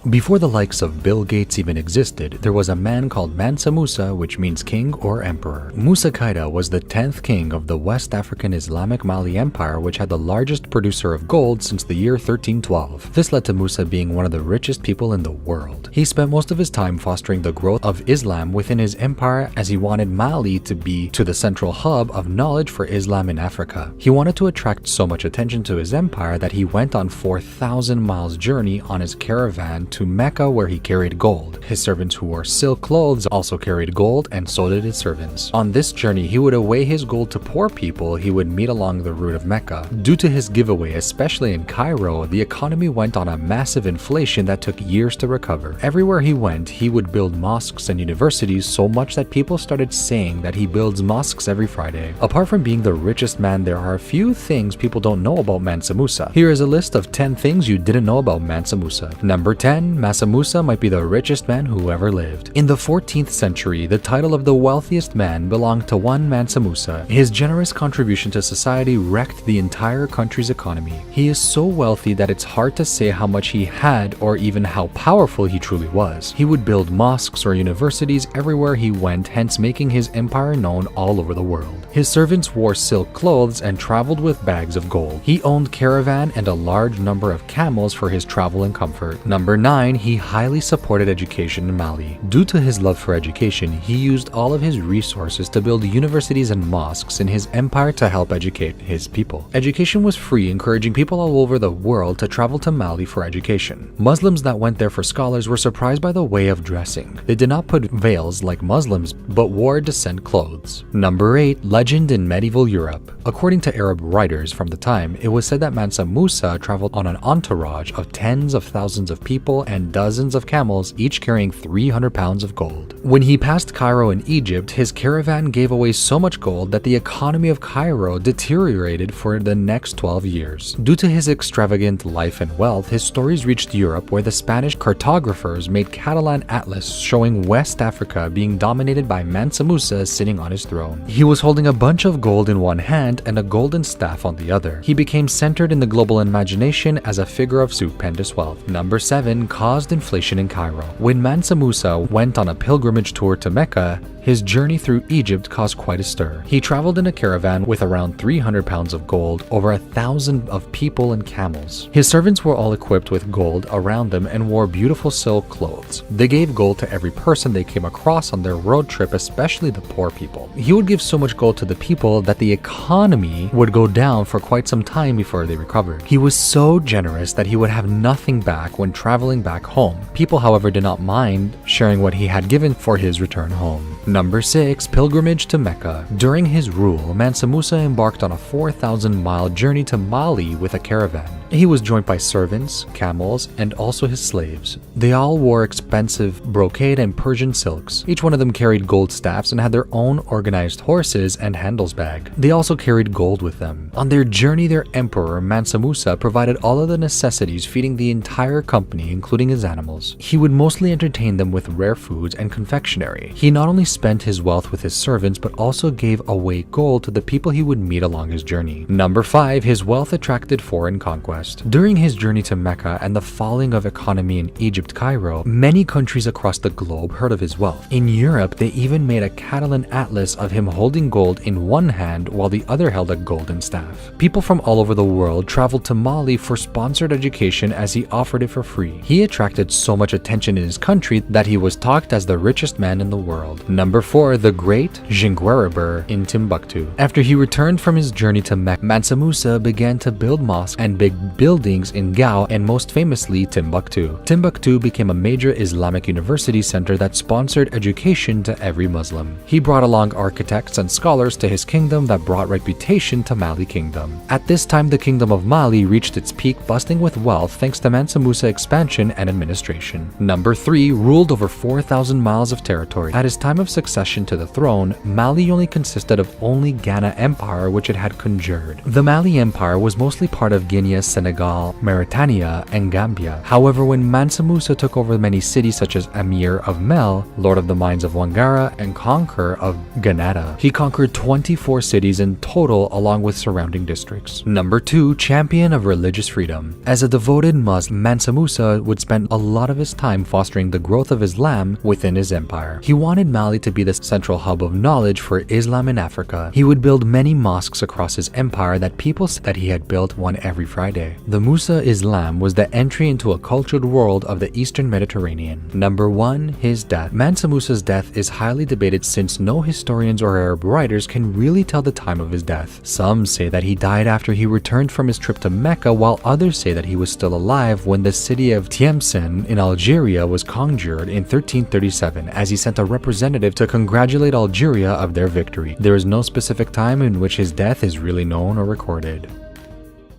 Before the likes of Bill Gates even existed, there was a man called Mansa Musa, which means king or emperor. Musa Qaida was the 10th king of the West African Islamic Mali Empire, which had the largest producer of gold since the year 1312. This led to Musa being one of the richest people in the world. He spent most of his time fostering the growth of Islam within his empire, as he wanted Mali to be the central hub of knowledge for Islam in Africa. He wanted to attract so much attention to his empire that he went on 4,000 miles journey on his caravan to Mecca, where he carried gold. His servants who wore silk clothes also carried gold, and so did his servants. On this journey, he would away his gold to poor people he would meet along the route of Mecca. Due to his giveaway, especially in Cairo, the economy went on a massive inflation that took years to recover. Everywhere he went, he would build mosques and universities, so much that people started saying that he builds mosques every Friday. Apart from being the richest man, there are a few things people don't know about Mansa Musa. Here is a list of 10 things you didn't know about Mansa Musa. Number 10. Mansa Musa might be the richest man who ever lived. In the 14th century, the title of the wealthiest man belonged to one Mansa Musa. His generous contribution to society wrecked the entire country's economy. He is so wealthy that it's hard to say how much he had or even how powerful he truly was. He would build mosques or universities everywhere he went, hence making his empire known all over the world. His servants wore silk clothes and traveled with bags of gold. He owned caravan and a large number of camels for his travel and comfort. Number 9. He highly supported education in Mali. Due to his love for education, he used all of his resources to build universities and mosques in his empire to help educate his people. Education was free, encouraging people all over the world to travel to Mali for education. Muslims that went there for scholars were surprised by the way of dressing. They did not put veils like Muslims, but wore descent clothes. Number 8. Legend in medieval Europe. According to Arab writers from the time, it was said that Mansa Musa traveled on an entourage of tens of thousands of people and dozens of camels, each carrying 300 pounds of gold. When he passed Cairo in Egypt, his caravan gave away so much gold that the economy of Cairo deteriorated for the next 12 years. Due to his extravagant life and wealth, his stories reached Europe, where the Spanish cartographers made Catalan atlas showing West Africa being dominated by Mansa Musa sitting on his throne. He was holding a bunch of gold in one hand and a golden staff on the other. He became centered in the global imagination as a figure of stupendous wealth. Number 7. Caused inflation in Cairo. When Mansa Musa went on a pilgrimage tour to Mecca, his journey through Egypt caused quite a stir. He traveled in a caravan with around 300 pounds of gold, over 1,000 of people and camels. His servants were all equipped with gold around them and wore beautiful silk clothes. They gave gold to every person they came across on their road trip, especially the poor people. He would give so much gold to the people that the economy would go down for quite some time before they recovered. He was so generous that he would have nothing back when traveling back home. People, however, did not mind sharing what he had given for his return home. Number 6. Pilgrimage to Mecca. During his rule, Mansa Musa embarked on a 4,000-mile journey to Mali with a caravan. He was joined by servants, camels, and also his slaves. They all wore expensive brocade and Persian silks. Each one of them carried gold staffs and had their own organized horses and handles bag. They also carried gold with them. On their journey, their emperor, Mansa Musa, provided all of the necessities, feeding the entire company, including his animals. He would mostly entertain them with rare foods and confectionery. He not only spent his wealth with his servants, but also gave away gold to the people he would meet along his journey. Number 5. His wealth attracted foreign conquest. During his journey to Mecca and the falling of economy in Egypt, Cairo, many countries across the globe heard of his wealth. In Europe, they even made a Catalan atlas of him holding gold in one hand while the other held a golden staff. People from all over the world traveled to Mali for sponsored education, as he offered it for free. He attracted so much attention in his country that he was talked as the richest man in the world. Number 4. The Great Djinguereber in Timbuktu. After he returned from his journey to Mecca, Mansa Musa began to build mosques and big buildings in Gao and most famously Timbuktu. Timbuktu became a major Islamic university center that sponsored education to every Muslim. He brought along architects and scholars to his kingdom that brought reputation to Mali Kingdom. At this time, the Kingdom of Mali reached its peak, busting with wealth thanks to Mansa Musa expansion and administration. Number 3. Ruled over 4,000 miles of territory. At his time of succession to the throne, Mali only consisted of only Ghana Empire, which it had conjured. The Mali Empire was mostly part of Guinea, Senegal, Mauritania, and Gambia. However, when Mansa Musa took over many cities such as Emir of Mel, Lord of the Mines of Wangara, and Conqueror of Granada, he conquered 24 cities in total along with surrounding districts. Number 2. Champion of religious freedom. As a devoted Muslim, Mansa Musa would spend a lot of his time fostering the growth of Islam within his empire. He wanted Mali to be the central hub of knowledge for Islam in Africa. He would build many mosques across his empire that people said that he had built one every Friday. The Musa Islam was the entry into a cultured world of the Eastern Mediterranean. Number 1. His death. Mansa Musa's death is highly debated since no historians or Arab writers can really tell the time of his death. Some say that he died after he returned from his trip to Mecca, while others say that he was still alive when the city of Tlemcen in Algeria was conjured in 1337, as he sent a representative to congratulate Algeria of their victory. There is no specific time in which his death is really known or recorded.